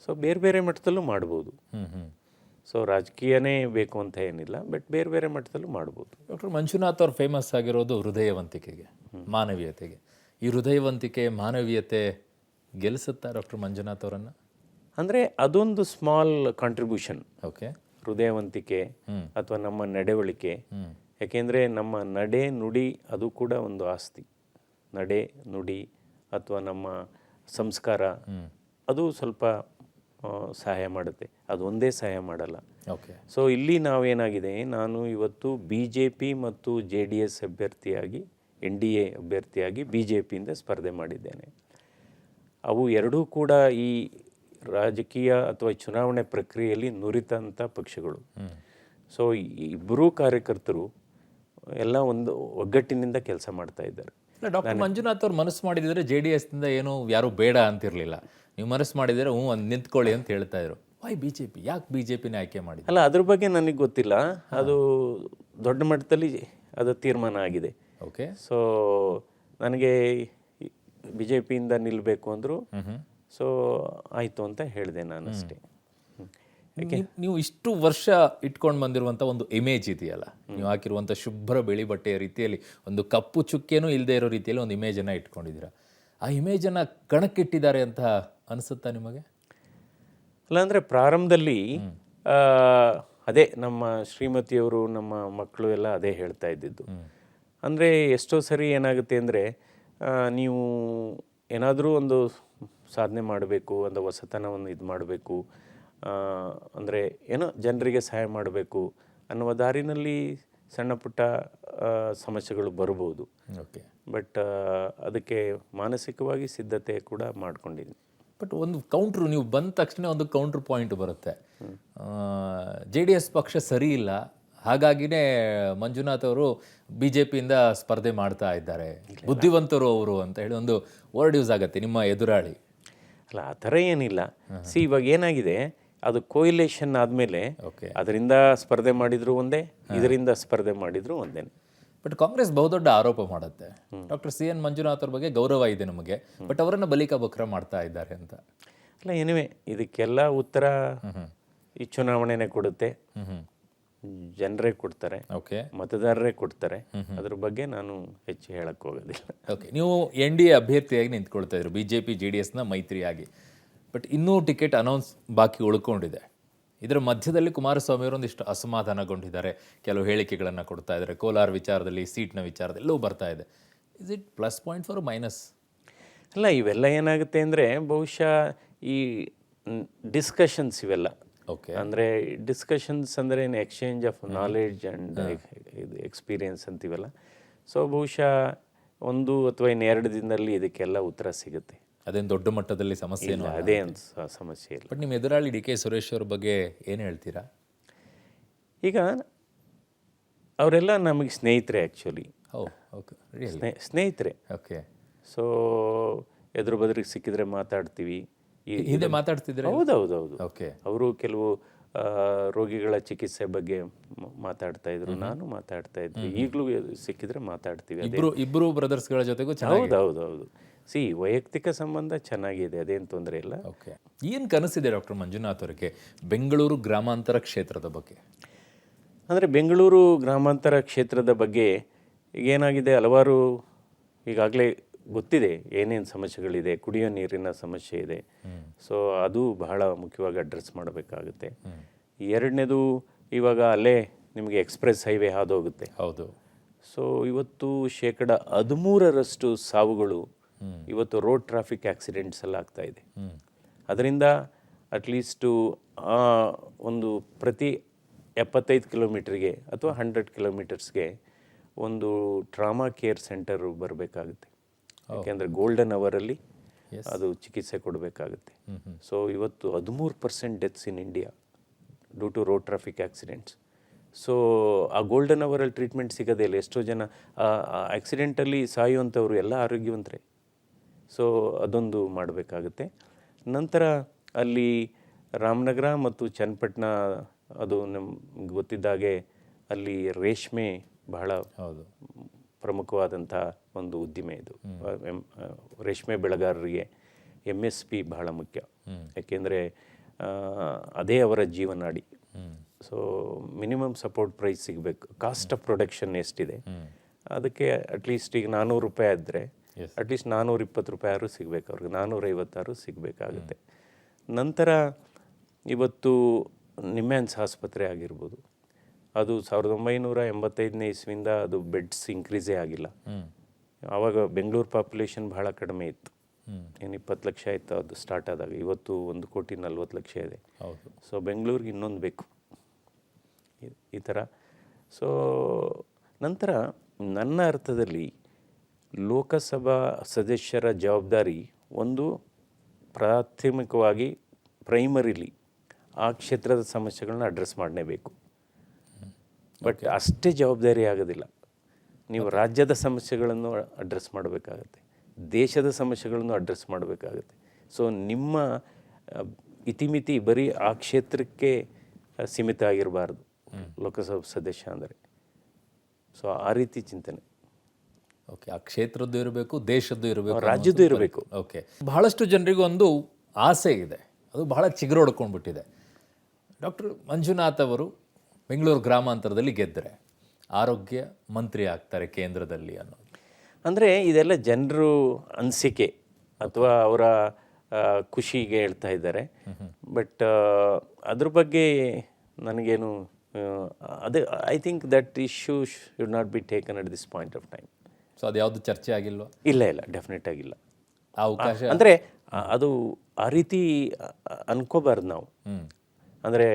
ಸೊ ಬೇರೆ ಬೇರೆ ಮಟ್ಟದಲ್ಲೂ ಮಾಡ್ಬೋದು. ಸೊ ರಾಜಕೀಯನೇ ಬೇಕು ಅಂತ ಏನಿಲ್ಲ, ಬಟ್ ಬೇರೆ ಬೇರೆ ಮಟ್ಟದಲ್ಲೂ ಮಾಡ್ಬೋದು. ಡಾಕ್ಟರ್ ಮಂಜುನಾಥ್ ಅವ್ರು ಫೇಮಸ್ ಆಗಿರೋದು ಹೃದಯವಂತಿಕೆಗೆ, ಮಾನವೀಯತೆಗೆ. ಈ ಹೃದಯವಂತಿಕೆ, ಮಾನವೀಯತೆ ಗೆಲ್ಲಿಸುತ್ತಾ ಡಾಕ್ಟರ್ ಮಂಜುನಾಥ್ ಅವರನ್ನು? ಅಂದರೆ ಅದೊಂದು ಸ್ಮಾಲ್ ಕಾಂಟ್ರಿಬ್ಯೂಷನ್. ಓಕೆ. ಹೃದಯವಂತಿಕೆ ಅಥವಾ ನಮ್ಮ ನಡವಳಿಕೆ. ಯಾಕೆಂದರೆ ನಮ್ಮ ನಡೆ ನುಡಿ ಅದು ಕೂಡ ಒಂದು ಆಸ್ತಿ. ನಡೆ ನುಡಿ ಅಥವಾ ನಮ್ಮ ಸಂಸ್ಕಾರ ಅದು ಸ್ವಲ್ಪ ಸಹಾಯ ಮಾಡುತ್ತೆ, ಅದು ಒಂದೇ ಸಹಾಯ ಮಾಡಲ್ಲ. ಓಕೆ. ಸೊ ಇಲ್ಲಿ ನಾವೇನಾಗಿದೆ, ನಾನು ಇವತ್ತು BJP ಮತ್ತು JDS ಅಭ್ಯರ್ಥಿಯಾಗಿ, NDA ಅಭ್ಯರ್ಥಿಯಾಗಿ BJPಯಿಂದ ಸ್ಪರ್ಧೆ ಮಾಡಿದ್ದೇನೆ. ಅವು ಎರಡೂ ಕೂಡ ಈ ರಾಜಕೀಯ ಅಥವಾ ಚುನಾವಣೆ ಪ್ರಕ್ರಿಯೆಯಲ್ಲಿ ನುರಿತಂಥ ಪಕ್ಷಗಳು. ಸೊ ಇಬ್ಬರೂ ಕಾರ್ಯಕರ್ತರು ಎಲ್ಲ ಒಂದು ಒಗ್ಗಟ್ಟಿನಿಂದ ಕೆಲಸ ಮಾಡ್ತಾ ಇದ್ದಾರೆ. ಡಾಕ್ಟರ್ ಮಂಜುನಾಥ್ ಅವ್ರು ಮನಸ್ಸು ಮಾಡಿದರೆ JDSನಿಂದ ಏನು ಯಾರು ಬೇಡ ಅಂತಿರಲಿಲ್ಲ, ನೀವು ಮನಸ್ಸು ಮಾಡಿದರೆ ಒಂದು ನಿಂತ್ಕೊಳ್ಳಿ ಅಂತ ಹೇಳ್ತಾ ಇದ್ರು. ವೈ BJP, ಯಾಕೆ BJPನೇ ಆಯ್ಕೆ ಮಾಡಿ? ಅಲ್ಲ, ಅದ್ರ ಬಗ್ಗೆ ನನಗೆ ಗೊತ್ತಿಲ್ಲ. ಅದು ದೊಡ್ಡ ಮಟ್ಟದಲ್ಲಿ ಅದು ತೀರ್ಮಾನ ಆಗಿದೆ. ಓಕೆ. ಸೊ ನನಗೆ BJPಯಿಂದ ನಿಲ್ಲಬೇಕು ಅಂದರು. ಸೊ ಆಯಿತು ಅಂತ ಹೇಳಿದೆ ನಾನು ಅಷ್ಟೇ. ನೀವು ಇಷ್ಟು ವರ್ಷ ಇಟ್ಕೊಂಡು ಬಂದಿರುವಂಥ ಒಂದು ಇಮೇಜ್ ಇದೆಯಲ್ಲ, ನೀವು ಹಾಕಿರುವಂಥ ಶುಭ್ರ ಬಿಳಿ ಬಟ್ಟೆಯ ರೀತಿಯಲ್ಲಿ ಒಂದು ಕಪ್ಪು ಚುಕ್ಕೆನೂ ಇಲ್ಲದೆ ಇರೋ ರೀತಿಯಲ್ಲಿ ಒಂದು ಇಮೇಜನ್ನು ಇಟ್ಕೊಂಡಿದ್ದೀರಾ. ಆ ಇಮೇಜನ್ನು ಕಣಕ್ಕಿಟ್ಟಿದ್ದಾರೆ ಅಂತ ಅನಿಸುತ್ತಾ ನಿಮಗೆ? ಅಲ್ಲ, ಅಂದರೆ ಪ್ರಾರಂಭದಲ್ಲಿ ಅದೇ ನಮ್ಮ ಶ್ರೀಮತಿಯವರು, ನಮ್ಮ ಮಕ್ಕಳು ಎಲ್ಲ ಅದೇ ಹೇಳ್ತಾ ಇದ್ದಿದ್ದು. ಅಂದರೆ ಎಷ್ಟೋ ಸರಿ ಏನಾಗುತ್ತೆ ಅಂದರೆ, ನೀವು ಏನಾದರೂ ಒಂದು ಸಾಧನೆ ಮಾಡಬೇಕು, ಒಂದು ಹೊಸತನವನ್ನು ಇದು ಮಾಡಬೇಕು, ಅಂದರೆ ಏನೋ ಜನರಿಗೆ ಸಹಾಯ ಮಾಡಬೇಕು ಅನ್ನುವ ದಾರಿನಲ್ಲಿ ಸಣ್ಣ ಪುಟ್ಟ ಸಮಸ್ಯೆಗಳು ಬರ್ಬೋದು. ಓಕೆ. ಬಟ್ ಅದಕ್ಕೆ ಮಾನಸಿಕವಾಗಿ ಸಿದ್ಧತೆ ಕೂಡ ಮಾಡ್ಕೊಂಡಿದ್ದೀನಿ. ಬಟ್ ಒಂದು ಕೌಂಟ್ರು, ನೀವು ಬಂದ ತಕ್ಷಣ ಒಂದು ಕೌಂಟ್ರ್ ಪಾಯಿಂಟ್ ಬರುತ್ತೆ. JDS ಪಕ್ಷ ಸರಿ ಇಲ್ಲ, ಹಾಗಾಗಿನೇ ಮಂಜುನಾಥ್ ಅವರು BJPಯಿಂದ ಸ್ಪರ್ಧೆ ಮಾಡ್ತಾ ಇದ್ದಾರೆ, ಬುದ್ಧಿವಂತರು ಅವರು ಅಂತ ಹೇಳಿ ಒಂದು ವರ್ಡ್ ಯೂಸ್ ಆಗುತ್ತೆ ನಿಮ್ಮ ಎದುರಾಳಿ. ಅಲ್ಲ, ಆ ಥರ ಏನಿಲ್ಲ. ಇವಾಗ ಏನಾಗಿದೆ, ಅದು ಕೋಯಿಲೇಷನ್ ಆದಮೇಲೆ ಓಕೆ, ಅದರಿಂದ ಸ್ಪರ್ಧೆ ಮಾಡಿದ್ರು ಒಂದೇ, ಇದರಿಂದ ಸ್ಪರ್ಧೆ ಮಾಡಿದ್ರು ಒಂದೇ. ಬಟ್ ಕಾಂಗ್ರೆಸ್ ಬಹುದೊಡ್ಡ ಆರೋಪ ಮಾಡುತ್ತೆ, ಡಾಕ್ಟರ್ CN ಮಂಜುನಾಥ್ ಅವ್ರ ಬಗ್ಗೆ ಗೌರವ ಇದೆ ನಮಗೆ, ಬಟ್ ಅವರನ್ನ ಬಲಿಕ ಬಕ್ರ ಮಾಡ್ತಾ ಇದ್ದಾರೆ ಅಂತ. ಅಲ್ಲ, ಏನಿವೆ ಇದಕ್ಕೆಲ್ಲ ಉತ್ತರ ಈ ಚುನಾವಣೆನೇ ಕೊಡುತ್ತೆ, ಜನರೇ ಕೊಡ್ತಾರೆ, ಓಕೆ, ಮತದಾರರೇ ಕೊಡ್ತಾರೆ. ಅದ್ರ ಬಗ್ಗೆ ನಾನು ಹೆಚ್ಚು ಹೇಳಕ್ಕೆ ಹೋಗೋದಿಲ್ಲ. ಓಕೆ, ನೀವು NDA ಅಭ್ಯರ್ಥಿಯಾಗಿ ನಿಂತ್ಕೊಳ್ತಾ ಇದ್ರು, BJP JDSನ ಮೈತ್ರಿಯಾಗಿ, ಬಟ್ ಇನ್ನೂ ಟಿಕೆಟ್ ಅನೌನ್ಸ್ ಬಾಕಿ ಉಳ್ಕೊಂಡಿದೆ. ಇದರ ಮಧ್ಯದಲ್ಲಿ ಕುಮಾರಸ್ವಾಮಿ ಅವರು ಒಂದಿಷ್ಟು ಅಸಮಾಧಾನಗೊಂಡಿದ್ದಾರೆ, ಕೆಲವು ಹೇಳಿಕೆಗಳನ್ನು ಕೊಡ್ತಾ ಇದ್ದಾರೆ, ಕೋಲಾರ ವಿಚಾರದಲ್ಲಿ, ಸೀಟ್ನ ವಿಚಾರದಲ್ಲಿ ಎಲ್ಲವೂ ಬರ್ತಾ ಇದೆ. Is it plus point for minus? ಅಲ್ಲ, ಇವೆಲ್ಲ ಏನಾಗುತ್ತೆ ಅಂದರೆ ಬಹುಶಃ ಈ ಡಿಸ್ಕಷನ್ಸ್ ಇವೆಲ್ಲ, ಓಕೆ, ಅಂದರೆ ಡಿಸ್ಕಷನ್ಸ್ ಅಂದರೆ exchange of knowledge and experience ಅಂತೀವಲ್ಲ. ಸೊ ಬಹುಶಃ 1 ಅಥವಾ 2 ದಿನದಲ್ಲಿ ಇದಕ್ಕೆಲ್ಲ ಉತ್ತರ ಸಿಗುತ್ತೆ. ಅದೇನು ದೊಡ್ಡ ಮಟ್ಟದಲ್ಲಿ ಸಮಸ್ಯೆ ಇಲ್ಲ, ಅದೇ ಸಮಸ್ಯೆ ಇಲ್ಲ. ಬಟ್ ನಿಮ್ಮ ಎದುರಾಳಿ DK ಸುರೇಶ್ ಅವ್ರ ಬಗ್ಗೆ ಏನು ಹೇಳ್ತೀರಾ? ಈಗ ಅವರೆಲ್ಲ ನಮಗೆ ಸ್ನೇಹಿತರೆ, ಆ್ಯಕ್ಚುಲಿ ಓ, ಓಕೆ, ಸ್ನೇಹಿತರೆ. ಓಕೆ, ಸೊ ಎದುರು ಬದ್ರಿಗೆ ಸಿಕ್ಕಿದ್ರೆ ಮಾತಾಡ್ತೀವಿ. ಹಿಂದೆ ಮಾತಾಡ್ತಿದ್ರೆ? ಹೌದೌದೌದು. ಓಕೆ, ಅವರು ಕೆಲವು ರೋಗಿಗಳ ಚಿಕಿತ್ಸೆ ಬಗ್ಗೆ ಮಾತಾಡ್ತಾ ಇದ್ರು, ನಾನು ಮಾತಾಡ್ತಾ ಇದ್ದೆ, ಈಗಲೂ ಸಿಕ್ಕಿದ್ರೆ ಮಾತಾಡ್ತೀವಿ. ಇಬ್ರು ಬ್ರದರ್ಸ್ಗಳ ಜೊತೆಗೂ ಹೌದೌದೌದು. ವೈಯಕ್ತಿಕ ಸಂಬಂಧ ಚೆನ್ನಾಗಿದೆ, ಅದೇನು ತೊಂದರೆ ಇಲ್ಲ. ಓಕೆ, ಏನು ಕನಸಿದೆ ಡಾಕ್ಟರ್ ಮಂಜುನಾಥ್ ಅವರಿಗೆ ಬೆಂಗಳೂರು ಗ್ರಾಮಾಂತರ ಕ್ಷೇತ್ರದ ಬಗ್ಗೆ? ಅಂದರೆ ಬೆಂಗಳೂರು ಗ್ರಾಮಾಂತರ ಕ್ಷೇತ್ರದ ಬಗ್ಗೆ ಏನಾಗಿದೆ, ಹಲವಾರು ಈಗಾಗಲೇ ಗೊತ್ತಿದೆ ಏನೇನು ಸಮಸ್ಯೆಗಳಿದೆ. ಕುಡಿಯೋ ನೀರಿನ ಸಮಸ್ಯೆ ಇದೆ, ಸೊ ಅದು ಬಹಳ ಮುಖ್ಯವಾಗಿ ಅಡ್ರೆಸ್ ಮಾಡಬೇಕಾಗುತ್ತೆ. 2ನೇದು, ಇವಾಗ ಅಲ್ಲೇ ನಿಮಗೆ ಎಕ್ಸ್ಪ್ರೆಸ್ ಹೈವೇ ಹಾದೋಗುತ್ತೆ. ಹೌದು. ಸೊ ಇವತ್ತು 13% ಸಾವುಗಳು ಇವತ್ತು ರೋಡ್ ಟ್ರಾಫಿಕ್ ಆಕ್ಸಿಡೆಂಟ್ಸ್ ಎಲ್ಲ ಆಗ್ತಾ ಇದೆ. ಅದರಿಂದ ಅಟ್ಲೀಸ್ಟು ಒಂದು ಪ್ರತಿ 75 ಕಿಲೋಮೀಟ್ರಿಗೆ ಅಥವಾ 100 ಕಿಲೋಮೀಟರ್ಸ್ಗೆ ಒಂದು ಟ್ರಾಮಾ ಕೇರ್ ಸೆಂಟರು ಬರಬೇಕಾಗುತ್ತೆ. ಯಾಕೆಂದರೆ ಗೋಲ್ಡನ್ ಅವರಲ್ಲಿ ಅದು ಚಿಕಿತ್ಸೆ ಕೊಡಬೇಕಾಗುತ್ತೆ. ಸೊ ಇವತ್ತು 13% deaths in India due to road traffic accidents. So ಆ ಗೋಲ್ಡನ್ ಅವರಲ್ಲಿ ಟ್ರೀಟ್ಮೆಂಟ್ ಸಿಗೋದೇ ಇಲ್ಲ. ಎಷ್ಟೋ ಜನ ಆಕ್ಸಿಡೆಂಟಲ್ಲಿ ಸಾಯುವಂಥವ್ರು ಎಲ್ಲ ಆರೋಗ್ಯವಂತರೇ. ಸೊ ಅದೊಂದು ಮಾಡಬೇಕಾಗುತ್ತೆ. ನಂತರ ಅಲ್ಲಿ ರಾಮನಗರ ಮತ್ತು ಚನ್ನಪಟ್ಟಣ, ಅದು ನಮ್ಗೆ ಗೊತ್ತಿದ್ದಾಗೆ ಅಲ್ಲಿ ರೇಷ್ಮೆ ಬಹಳ ಪ್ರಮುಖವಾದಂಥ ಒಂದು ಉದ್ದಿಮೆ ಇದು. ರೇಷ್ಮೆ ಬೆಳೆಗಾರರಿಗೆ MSP ಬಹಳ ಮುಖ್ಯ, ಯಾಕೆಂದರೆ ಅದೇ ಅವರ ಜೀವನಾಡಿ. ಸೊ ಮಿನಿಮಮ್ ಸಪೋರ್ಟ್ ಪ್ರೈಸ್ ಸಿಗಬೇಕು. ಕಾಸ್ಟ್ ಆಫ್ ಪ್ರೊಡಕ್ಷನ್ ಎಷ್ಟಿದೆ ಅದಕ್ಕೆ ಅಟ್ಲೀಸ್ಟ್ ಈಗ 400 ರೂಪಾಯಿ ಆದರೆ ಅಟ್ಲೀಸ್ಟ್ 420 ರೂಪಾಯಿ ಆದರೂ ಸಿಗಬೇಕು ಅವ್ರಿಗೆ, 456 ಸಿಗಬೇಕಾಗುತ್ತೆ. ನಂತರ ಇವತ್ತು ನಿಮ್ಯಾನ್ಸ್ ಆಸ್ಪತ್ರೆ ಆಗಿರ್ಬೋದು, ಅದು 1985ನೇ ಇಸ್ವಿಯಿಂದ ಅದು ಬೆಡ್ಸ್ ಇನ್ಕ್ರೀಸೇ ಆಗಿಲ್ಲ. ಆವಾಗ ಬೆಂಗಳೂರು ಪಾಪ್ಯುಲೇಷನ್ ಬಹಳ ಕಡಿಮೆ ಇತ್ತು, ಏನು 20 ಲಕ್ಷ ಇತ್ತು ಅದು ಸ್ಟಾರ್ಟ್ ಆದಾಗ. ಇವತ್ತು 1,40,00,000 ಇದೆ. ಸೊ ಬೆಂಗಳೂರಿಗೆ ಇನ್ನೊಂದು ಬೇಕು ಈ ಥರ. ಸೊ ನಂತರ ನನ್ನ ಅರ್ಥದಲ್ಲಿ ಲೋಕಸಭಾ ಸದಸ್ಯರ ಜವಾಬ್ದಾರಿ ಒಂದು ಪ್ರಾಥಮಿಕವಾಗಿ ಪ್ರೈಮರಿಲಿ ಆ ಕ್ಷೇತ್ರದ ಸಮಸ್ಯೆಗಳನ್ನ ಅಡ್ರೆಸ್ ಮಾಡಲೇಬೇಕು. ಬಟ್ ಅಷ್ಟೇ ಜವಾಬ್ದಾರಿ ಆಗೋದಿಲ್ಲ. ನೀವು ರಾಜ್ಯದ ಸಮಸ್ಯೆಗಳನ್ನು ಅಡ್ರೆಸ್ ಮಾಡಬೇಕಾಗತ್ತೆ, ದೇಶದ ಸಮಸ್ಯೆಗಳನ್ನು ಅಡ್ರೆಸ್ ಮಾಡಬೇಕಾಗತ್ತೆ. ಸೊ ನಿಮ್ಮ ಇತಿಮಿತಿ ಬರೀ ಆ ಕ್ಷೇತ್ರಕ್ಕೆ ಸೀಮಿತ ಆಗಿರಬಾರ್ದು ಲೋಕಸಭಾ ಸದಸ್ಯ ಅಂದರೆ. ಸೊ ಆ ರೀತಿ ಚಿಂತನೆ. ಓಕೆ, ಆ ಕ್ಷೇತ್ರದ್ದು ಇರಬೇಕು, ದೇಶದ್ದು ಇರಬೇಕು, ರಾಜ್ಯದ್ದು ಇರಬೇಕು. ಓಕೆ, ಬಹಳಷ್ಟು ಜನರಿಗೂ ಒಂದು ಆಸೆ ಇದೆ, ಅದು ಬಹಳ ಚಿಗುರೊಡ್ಕೊಂಡ್ಬಿಟ್ಟಿದೆ. ಡಾಕ್ಟರ್ ಮಂಜುನಾಥ್ ಅವರು ಬೆಂಗಳೂರು ಗ್ರಾಮಾಂತರದಲ್ಲಿ ಗೆದ್ದರೆ ಆರೋಗ್ಯ ಮಂತ್ರಿ ಆಗ್ತಾರೆ ಕೇಂದ್ರದಲ್ಲಿ ಅನ್ನೋದು. ಅಂದರೆ ಇದೆಲ್ಲ ಜನರು ಅನಿಸಿಕೆ ಅಥವಾ ಅವರ ಖುಷಿಗೆ ಹೇಳ್ತಾ ಇದ್ದಾರೆ. ಬಟ್ ಅದ್ರ ಬಗ್ಗೆ ನನಗೇನು ಅದೇ I think that issue should not be taken at this point of time. So ಅದು ಯಾವುದು ಚರ್ಚೆ ಆಗಿಲ್ವಾ? ಇಲ್ಲ, ಡೆಫಿನೆಟ್ ಆಗಿಲ್ಲ. ಅವಕಾಶ ಅಂದರೆ ಅದು ಆ ರೀತಿ ಅನ್ಕೋಬಾರ್ದು ನಾವು. ಅಂದರೆ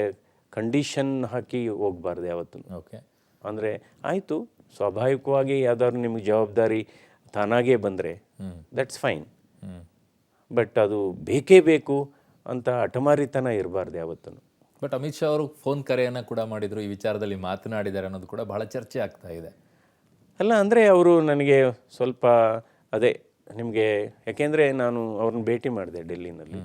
ಕಂಡೀಷನ್ ಹಾಕಿ ಹೋಗ್ಬಾರ್ದು ಯಾವತ್ತೂ. ಓಕೆ, ಅಂದರೆ ಆಯಿತು, ಸ್ವಾಭಾವಿಕವಾಗಿ ಯಾವ್ದಾದ್ರು ನಿಮಗೆ ಜವಾಬ್ದಾರಿ ತಾನಾಗೇ ಬಂದರೆ ದಟ್ಸ್ ಫೈನ್. ಬಟ್ ಅದು ಬೇಕೇ ಬೇಕು ಅಂತ ಹಠಮಾರಿತನ ಇರಬಾರ್ದು ಯಾವತ್ತೂ. ಬಟ್ ಅಮಿತ್ ಶಾ ಅವರು ಫೋನ್ ಕರೆಯನ್ನು ಕೂಡ ಮಾಡಿದರು, ಈ ವಿಚಾರದಲ್ಲಿ ಮಾತನಾಡಿದ್ದಾರೆ ಅನ್ನೋದು ಕೂಡ ಬಹಳ ಚರ್ಚೆ ಆಗ್ತಾ ಇದೆ. ಅಲ್ಲ ಅಂದರೆ ಅವರು ನನಗೆ ಸ್ವಲ್ಪ ಅದೇ ನಿಮಗೆ, ಯಾಕೆಂದರೆ ನಾನು ಅವ್ರನ್ನ ಭೇಟಿ ಮಾಡಿದೆ ಡೆಲ್ಲಿನಲ್ಲಿ.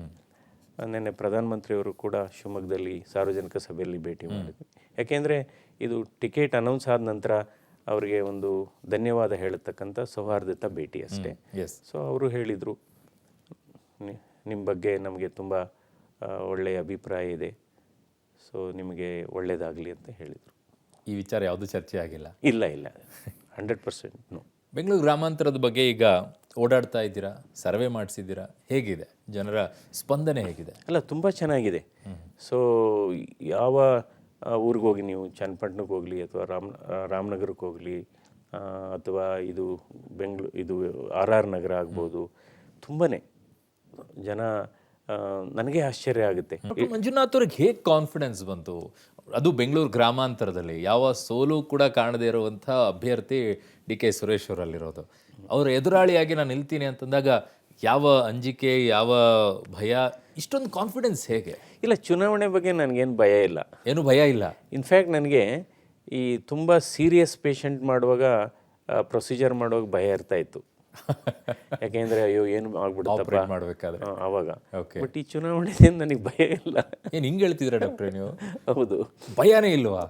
ನೆನ್ನೆ ಪ್ರಧಾನಮಂತ್ರಿಯವರು ಕೂಡ ಶಿವಮೊಗ್ಗದಲ್ಲಿ ಸಾರ್ವಜನಿಕ ಸಭೆಯಲ್ಲಿ ಭೇಟಿ ಮಾಡಿದ್ವಿ. ಯಾಕೆಂದರೆ ಇದು ಟಿಕೆಟ್ ಅನೌನ್ಸ್ ಆದ ನಂತರ ಅವರಿಗೆ ಒಂದು ಧನ್ಯವಾದ ಹೇಳತಕ್ಕಂಥ ಸೌಹಾರ್ದತ ಭೇಟಿ ಅಷ್ಟೇ. ಸೊ ಅವರು ಹೇಳಿದರು, ನಿಮ್ಮ ಬಗ್ಗೆ ನಮಗೆ ತುಂಬ ಒಳ್ಳೆಯ ಅಭಿಪ್ರಾಯ ಇದೆ, ಸೊ ನಿಮಗೆ ಒಳ್ಳೆಯದಾಗಲಿ ಅಂತ ಹೇಳಿದರು. ಈ ವಿಚಾರ ಯಾವುದೂ ಚರ್ಚೆ ಆಗಿಲ್ಲ? ಇಲ್ಲ 100% ನೋ. ಬೆಂಗಳೂರು ಗ್ರಾಮಾಂತರದ ಬಗ್ಗೆ ಈಗ ಓಡಾಡ್ತಾ ಇದ್ದೀರಾ, ಸರ್ವೆ ಮಾಡಿಸಿದ್ದೀರಾ, ಹೇಗಿದೆ ಜನರ ಸ್ಪಂದನೆ ಹೇಗಿದೆ? ಅಲ್ಲ ತುಂಬ ಚೆನ್ನಾಗಿದೆ. ಸೊ ಯಾವ ಊರಿಗೆ ಹೋಗಿ ನೀವು, ಚನ್ನಪಟ್ಟಣಕ್ಕೆ ಹೋಗಲಿ ಅಥವಾ ರಾಮನಗರಕ್ಕೆ ಹೋಗಲಿ ಅಥವಾ ಇದು ಇದು RR ನಗರ ಆಗ್ಬೋದು, ತುಂಬಾ ಜನ, ನನಗೆ ಆಶ್ಚರ್ಯ ಆಗುತ್ತೆ. ಮಂಜುನಾಥ್ ಅವ್ರಿಗೆ ಹೇಗೆ ಕಾನ್ಫಿಡೆನ್ಸ್ ಬಂತು? ಅದು ಬೆಂಗಳೂರು ಗ್ರಾಮಾಂತರದಲ್ಲಿ ಯಾವ ಸೋಲು ಕೂಡ ಕಾಣದೇ ಇರುವಂಥ ಅಭ್ಯರ್ಥಿ DK ಸುರೇಶ್ ಅವರಲ್ಲಿರೋದು. ಅವರ ಎದುರಾಳಿಯಾಗಿ ನಾನು ನಿಲ್ತೀನಿ ಅಂತಂದಾಗ ಯಾವ ಅಂಜಿಕೆ, ಯಾವ ಭಯ, ಇಷ್ಟೊಂದು ಕಾನ್ಫಿಡೆನ್ಸ್ ಹೇಗೆ? ಇಲ್ಲ, ಚುನಾವಣೆ ಬಗ್ಗೆ ನನಗೇನು ಭಯ ಇಲ್ಲ, ಏನು ಭಯ ಇಲ್ಲ. ಇನ್ಫ್ಯಾಕ್ಟ್ ನನಗೆ ಈ ತುಂಬ ಸೀರಿಯಸ್ ಪೇಷಂಟ್ ಮಾಡುವಾಗ, ಪ್ರೊಸೀಜರ್ ಮಾಡುವಾಗ ಭಯ ಇರ್ತಾ ಇತ್ತು. ಯಾಕೆಂದರೆ ಅಯ್ಯೋ ಏನು ಆಗ್ಬಿಡುತ್ತಪ್ಪ ಮಾಡಬೇಕಾದ್ರೆ ಆವಾಗ. ಓಕೆ, ಬಟ್ ಈ ಚುನಾವಣೆಯಿಂದ ನನಗೆ ಭಯ ಇಲ್ಲ. ಏನು ಹಿಂಗೆ ಹೇಳ್ತಿದ್ದೀರಾ ಡಾಕ್ಟ್ರೆ ನೀವು? ಹೌದು, ಭಯನೇ ಇಲ್ವಾ?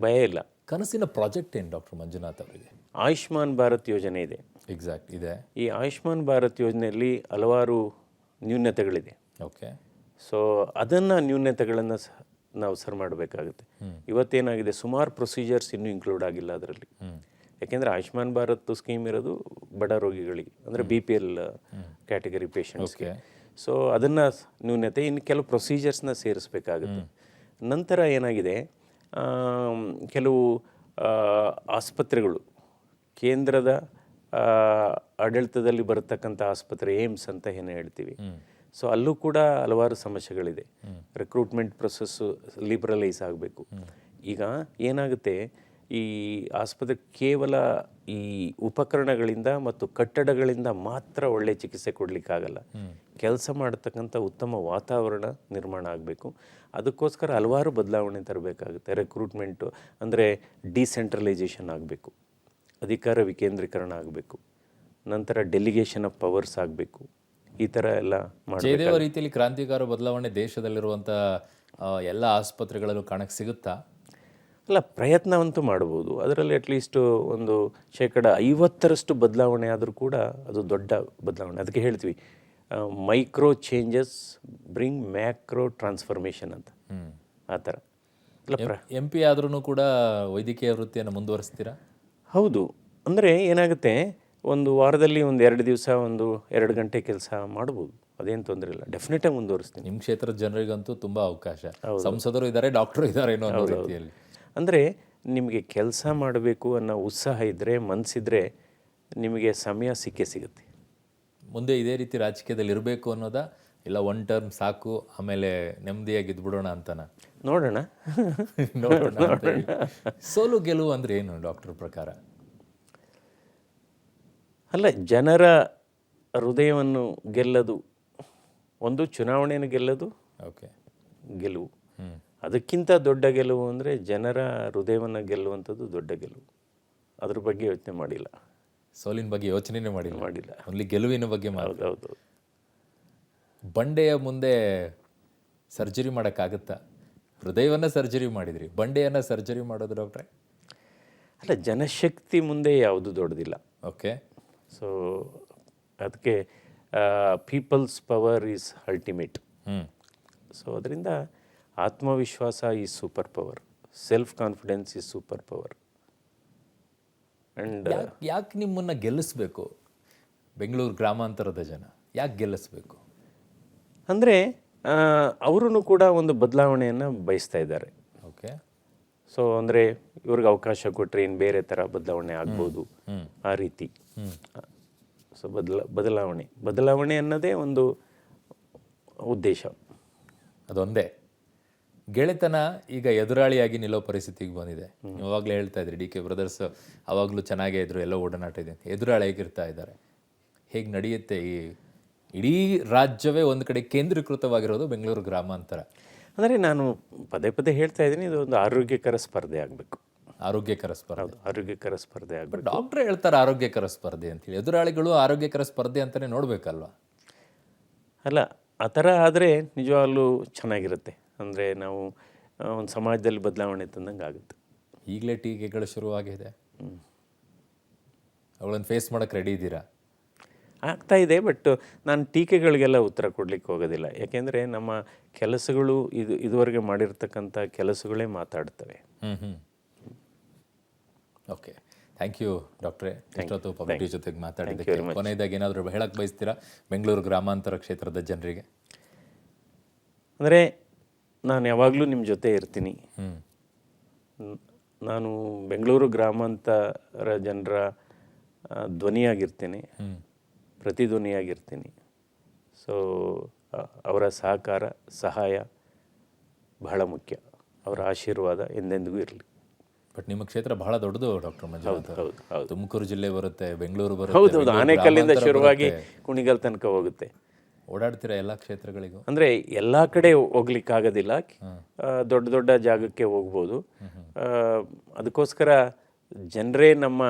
ಭಯ ಇಲ್ಲ. ಕನಸಿನ ಪ್ರಾಜೆಕ್ಟ್ ಏನು ಡಾಕ್ಟರ್ ಮಂಜುನಾಥ್ ಅವರಿಗೆ? ಆಯುಷ್ಮಾನ್ ಭಾರತ್ ಯೋಜನೆ ಇದೆ. ಎಕ್ಸಾಕ್ಟ್ ಇದೆ. ಈ ಆಯುಷ್ಮಾನ್ ಭಾರತ್ ಯೋಜನೆಯಲ್ಲಿ ಹಲವಾರು ನ್ಯೂನತೆಗಳಿದೆ. ಓಕೆ, ಸೊ ಅದನ್ನು ನ್ಯೂನತೆಗಳನ್ನು ನಾವು ಸರಿ ಮಾಡಬೇಕಾಗುತ್ತೆ. ಇವತ್ತೇನಾಗಿದೆ, ಸುಮಾರು ಪ್ರೊಸೀಜರ್ಸ್ ಇನ್ನೂ ಇನ್ಕ್ಲೂಡ್ ಆಗಿಲ್ಲ ಅದರಲ್ಲಿ. ಯಾಕೆಂದರೆ ಆಯುಷ್ಮಾನ್ ಭಾರತ್ ಸ್ಕೀಮ್ ಇರೋದು ಬಡ ರೋಗಿಗಳಿಗೆ, ಅಂದರೆ BPL ಕ್ಯಾಟಗರಿ ಪೇಷಂಟ್ಸ್ಗೆ. ಸೊ ಅದನ್ನು ನ್ಯೂನತೆ, ಇನ್ನು ಕೆಲವು ಪ್ರೊಸೀಜರ್ಸ್ನ ಸೇರಿಸ್ಬೇಕಾಗುತ್ತೆ. ನಂತರ ಏನಾಗಿದೆ, ಕೆಲವು ಆಸ್ಪತ್ರೆಗಳು ಕೇಂದ್ರದ ಆಡಳಿತದಲ್ಲಿ ಬರತಕ್ಕಂಥ ಆಸ್ಪತ್ರೆ, ಏಮ್ಸ್ ಅಂತ ಏನು ಹೇಳ್ತೀವಿ, ಸೊ ಅಲ್ಲೂ ಕೂಡ ಹಲವಾರು ಸಮಸ್ಯೆಗಳಿದೆ. ರಿಕ್ರೂಟ್ಮೆಂಟ್ ಪ್ರೊಸೆಸ್ಸು ಲಿಬ್ರಲೈಸ್ ಆಗಬೇಕು. ಈಗ ಏನಾಗುತ್ತೆ, ಈ ಆಸ್ಪತ್ರೆ ಕೇವಲ ಈ ಉಪಕರಣಗಳಿಂದ ಮತ್ತು ಕಟ್ಟಡಗಳಿಂದ ಮಾತ್ರ ಒಳ್ಳೆ ಚಿಕಿತ್ಸೆ ಕೊಡಲಿಕ್ಕಾಗಲ್ಲ. ಕೆಲಸ ಮಾಡತಕ್ಕಂಥ ಉತ್ತಮ ವಾತಾವರಣ ನಿರ್ಮಾಣ ಆಗಬೇಕು. ಅದಕ್ಕೋಸ್ಕರ ಹಲವಾರು ಬದಲಾವಣೆ ತರಬೇಕಾಗುತ್ತೆ. ರಿಕ್ರೂಟ್ಮೆಂಟು ಅಂದರೆ ಡಿಸೆಂಟ್ರಲೈಸೇಷನ್ ಆಗಬೇಕು, ಅಧಿಕಾರ ವಿಕೇಂದ್ರೀಕರಣ ಆಗಬೇಕು, ನಂತರ ಡೆಲಿಗೇಷನ್ ಆಫ್ ಪವರ್ಸ್ ಆಗಬೇಕು. ಈ ಥರ ಎಲ್ಲ ಜಯದೇವ ರೀತಿಯಲ್ಲಿ ಕ್ರಾಂತಿಕಾರ ಬದಲಾವಣೆ ದೇಶದಲ್ಲಿರುವಂಥ ಎಲ್ಲ ಆಸ್ಪತ್ರೆಗಳಲ್ಲೂ ಕಾಣಕ್ಕೆ ಸಿಗುತ್ತಾ? ಅಲ್ಲ, ಪ್ರಯತ್ನವಂತೂ ಮಾಡ್ಬೋದು. ಅದರಲ್ಲಿ ಅಟ್ಲೀಸ್ಟು ಒಂದು 50% ಬದಲಾವಣೆ ಆದರೂ ಕೂಡ ಅದು ದೊಡ್ಡ ಬದಲಾವಣೆ. ಅದಕ್ಕೆ ಹೇಳ್ತೀವಿ micro changes bring macro transformation ಅಂತ. ಆ ಥರ. MP ಆದ್ರೂ ಕೂಡ ವೈದ್ಯಕೀಯ ವೃತ್ತಿಯನ್ನು ಮುಂದುವರಿಸ್ತೀರಾ? ಹೌದು. ಅಂದರೆ ಏನಾಗುತ್ತೆ, ಒಂದು ವಾರದಲ್ಲಿ 2 ದಿವಸ 2 ಗಂಟೆ ಕೆಲಸ ಮಾಡ್ಬೋದು, ಅದೇನು ತೊಂದರೆ ಇಲ್ಲ. ಡೆಫಿನೆಟಾಗಿ ಮುಂದುವರಿಸ್ತೀನಿ. ನಿಮ್ಮ ಕ್ಷೇತ್ರದ ಜನರಿಗಂತೂ ತುಂಬ ಅವಕಾಶ, ಸಂಸದರು ಇದ್ದಾರೆ, ಡಾಕ್ಟರು ಇದ್ದಾರೆ ಅನ್ನೋ ರೀತಿಯಲ್ಲಿ. ಅಂದರೆ ನಿಮಗೆ ಕೆಲಸ ಮಾಡಬೇಕು ಅನ್ನೋ ಉತ್ಸಾಹ ಇದ್ದರೆ, ಮನಸ್ಸಿದ್ರೆ ನಿಮಗೆ ಸಮಯ ಸಿಗುತ್ತೆ. ಮುಂದೆ ಇದೇ ರೀತಿ ರಾಜಕೀಯದಲ್ಲಿ ಇರಬೇಕು ಅನ್ನೋದಾ, ಇಲ್ಲ ಒನ್ ಟರ್ಮ್ ಸಾಕು ಆಮೇಲೆ ನೆಮ್ಮದಿಯಾಗಿ ಇದ್ಬಿಡೋಣ ಅಂತನಾ? ನೋಡೋಣ. ಸೋಲು ಗೆಲುವು ಅಂದರೆ ಏನು ಡಾಕ್ಟರ್ ಪ್ರಕಾರ? ಅಲ್ಲ, ಜನರ ಹೃದಯವನ್ನು ಗೆಲ್ಲದು ಒಂದು, ಚುನಾವಣೆಯನ್ನು ಗೆಲ್ಲದು ಗೆಲುವು. ಅದಕ್ಕಿಂತ ದೊಡ್ಡ ಗೆಲುವು ಅಂದರೆ ಜನರ ಹೃದಯವನ್ನು ಗೆಲ್ಲುವಂಥದ್ದು ದೊಡ್ಡ ಗೆಲುವು. ಅದ್ರ ಬಗ್ಗೆ ಯೋಚನೆ ಮಾಡಿಲ್ಲ. ಸೋಲಿನ ಬಗ್ಗೆ ಯೋಚನೆನೇ ಮಾಡಿಲ್ಲ. ಓನ್ಲಿ ಗೆಲುವಿನ ಬಗ್ಗೆ ಹೌದು. ಬಂಡೆಯ ಮುಂದೆ ಸರ್ಜರಿ ಮಾಡೋಕ್ಕಾಗುತ್ತಾ? ಹೃದಯವನ್ನು ಸರ್ಜರಿ ಮಾಡಿದ್ರಿ, ಬಂಡೆಯನ್ನು ಸರ್ಜರಿ ಮಾಡೋದು ಡಾಕ್ಟ್ರೆ? ಅಲ್ಲ, ಜನಶಕ್ತಿ ಮುಂದೆ ಯಾವುದು ದೊಡ್ಡದಿಲ್ಲ. ಓಕೆ, ಸೊ ಅದಕ್ಕೆ people's power is ultimate. So ಅದರಿಂದ ಆತ್ಮವಿಶ್ವಾಸ is super power, self confidence is super power. And ಯಾಕೆ ನಿಮ್ಮನ್ನು ಗೆಲ್ಲಿಸ್ಬೇಕು ಬೆಂಗಳೂರು ಗ್ರಾಮಾಂತರದ ಜನ? ಯಾಕೆ ಗೆಲ್ಲಿಸ್ಬೇಕು ಅಂದರೆ ಅವರೂ ಕೂಡ ಒಂದು ಬದಲಾವಣೆಯನ್ನು ಬಯಸ್ತಾ ಇದ್ದಾರೆ. ಓಕೆ, ಸೊ ಅಂದರೆ ಇವ್ರಿಗೆ ಅವಕಾಶ ಕೊಟ್ಟರೆ ಇನ್ನು ಬೇರೆ ಥರ ಬದಲಾವಣೆ ಆಗ್ಬೋದು, ಆ ರೀತಿ. ಸೊ ಬದಲಾವಣೆ ಅನ್ನೋದೇ ಒಂದು ಉದ್ದೇಶ. ಅದೊಂದೇ. ಗೆಳೆತನ ಈಗ ಎದುರಾಳಿಯಾಗಿ ನಿಲ್ಲೋ ಪರಿಸ್ಥಿತಿಗೆ ಬಂದಿದೆ. ಯಾವಾಗಲೇ ಹೇಳ್ತಾ ಇದ್ರಿ, DK ಬ್ರದರ್ಸ್ ಆವಾಗಲೂ ಚೆನ್ನಾಗೇ ಇದ್ರು, ಎಲ್ಲ ಓಡನಾಟ ಇದೆ, ಎದುರಾಳಿಯಾಗಿರ್ತಾ ಇದ್ದಾರೆ. ಹೇಗೆ ನಡೆಯುತ್ತೆ? ಈ ಇಡೀ ರಾಜ್ಯವೇ ಒಂದು ಕಡೆ ಕೇಂದ್ರೀಕೃತವಾಗಿರೋದು ಬೆಂಗಳೂರು ಗ್ರಾಮಾಂತರ. ಅಂದರೆ ನಾನು ಪದೇ ಪದೇ ಹೇಳ್ತಾ ಇದ್ದೀನಿ, ಇದು ಒಂದು ಆರೋಗ್ಯಕರ ಸ್ಪರ್ಧೆ ಆಗಬೇಕು. ಆರೋಗ್ಯಕರ ಸ್ಪರ್ಧೆ. ಹೌದು, ಆರೋಗ್ಯಕರ ಸ್ಪರ್ಧೆ ಆಗಬೇಕು. ಡಾಕ್ಟ್ರೇ ಹೇಳ್ತಾರೆ ಆರೋಗ್ಯಕರ ಸ್ಪರ್ಧೆ ಅಂತೇಳಿ, ಎದುರಾಳಿಗಳು ಆರೋಗ್ಯಕರ ಸ್ಪರ್ಧೆ ಅಂತಾನೆ ನೋಡ್ಬೇಕಲ್ವಾ? ಅಲ್ಲ, ಆ ಥರ ಆದರೆ ನಿಜವಾಗ್ಲೂ ಚೆನ್ನಾಗಿರುತ್ತೆ. ಅಂದರೆ ನಾವು ಒಂದು ಸಮಾಜದಲ್ಲಿ ಬದಲಾವಣೆ ತಂದಂಗೆ ಆಗುತ್ತೆ. ಈಗಲೇ ಟೀಕೆಗಳು ಶುರುವಾಗಿದೆ, ಅವುಗಳನ್ನು ಫೇಸ್ ಮಾಡೋಕ್ಕೆ ರೆಡಿ ಇದ್ದೀರಾ? ಆಗ್ತಾ ಇದೆ, ಬಟ್ ನಾನು ಟೀಕೆಗಳಿಗೆಲ್ಲ ಉತ್ತರ ಕೊಡಲಿಕ್ಕೆ ಹೋಗೋದಿಲ್ಲ. ಯಾಕೆಂದರೆ ನಮ್ಮ ಕೆಲಸಗಳು ಇದುವರೆಗೆ ಮಾಡಿರ್ತಕ್ಕಂಥ ಕೆಲಸಗಳೇ ಮಾತಾಡ್ತವೆ. ಓಕೆ, ಥ್ಯಾಂಕ್ ಯು ಡಾಕ್ಟ್ರೇ. ಇಷ್ಟೊತ್ತು ಪಬ್ಲಿಕ್ ಜೊತೆಗೆ ಮಾತಾಡಿದ್ದಕ್ಕೆ. ಕೊನೆಯದಾಗಿ ಏನಾದರೂ ಹೇಳಕ್ಕೆ ಬಯಸ್ತೀರಾ ಬೆಂಗಳೂರು ಗ್ರಾಮಾಂತರ ಕ್ಷೇತ್ರದ ಜನರಿಗೆ? ಅಂದರೆ ನಾನು ಯಾವಾಗಲೂ ನಿಮ್ಮ ಜೊತೆ ಇರ್ತೀನಿ. ನಾನು ಬೆಂಗಳೂರು ಗ್ರಾಮಾಂತರ ಜನರ ಧ್ವನಿಯಾಗಿರ್ತೀನಿ, ಪ್ರತಿಧ್ವನಿಯಾಗಿರ್ತೀನಿ. ಸೊ ಅವರ ಸಹಕಾರ, ಸಹಾಯ ಬಹಳ ಮುಖ್ಯ. ಅವರ ಆಶೀರ್ವಾದ ಎಂದೆಂದಿಗೂ ಇರಲಿ. ಬಟ್ ನಿಮ್ಮ ಕ್ಷೇತ್ರ ಬಹಳ ದೊಡ್ಡದು ಡಾಕ್ಟರ್ ಮಂಜುನಾಥ್. ಹೌದು. ತುಮಕೂರು ಜಿಲ್ಲೆ ಬರುತ್ತೆ, ಬೆಂಗಳೂರು ಹೌದು, ಬರುತ್ತೆ, ಆನೇಕಲ್ಲಿಂದ ಶುರುವಾಗಿ ಕುಣಿಗಲ್ ತನಕ ಹೋಗುತ್ತೆ. ಓಡಾಡ್ತೀರಾ ಎಲ್ಲ ಕ್ಷೇತ್ರಗಳಿಗೂ? ಅಂದರೆ ಎಲ್ಲ ಕಡೆ ಹೋಗ್ಲಿಕ್ಕಾಗೋದಿಲ್ಲ, ದೊಡ್ಡ ದೊಡ್ಡ ಜಾಗಕ್ಕೆ ಹೋಗ್ಬೋದು. ಅದಕ್ಕೋಸ್ಕರ ಜನರೇ ನಮ್ಮ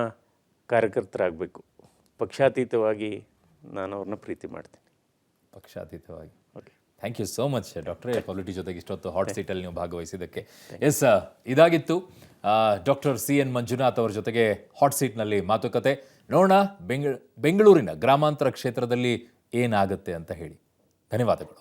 ಕಾರ್ಯಕರ್ತರಾಗಬೇಕು. ಪಕ್ಷಾತೀತವಾಗಿ ನಾನು ಅವ್ರನ್ನ ಪ್ರೀತಿ ಮಾಡ್ತೀನಿ. ಪಕ್ಷಾತೀತವಾಗಿ. Okay, thank you so much ಡಾಕ್ಟ್ರೇ. ಪಬ್ಲಿಟಿ ಜೊತೆಗೆ ಇಷ್ಟೊತ್ತು ಹಾಟ್ ಸೀಟಲ್ಲಿ ನೀವು ಭಾಗವಹಿಸಿದ್ದಕ್ಕೆ. ಎಸ್, ಇದಾಗಿತ್ತು ಡಾಕ್ಟರ್ CN ಮಂಜುನಾಥ್ ಅವರ ಜೊತೆಗೆ ಹಾಟ್ ಸೀಟ್ನಲ್ಲಿ ಮಾತುಕತೆ. ನೋಡೋಣ ಬೆಂಗಳೂರಿನ ಗ್ರಾಮಾಂತರ ಕ್ಷೇತ್ರದಲ್ಲಿ ಏನಾಗುತ್ತೆ ಅಂತ ಹೇಳಿ. ಧನ್ಯವಾದಗಳು.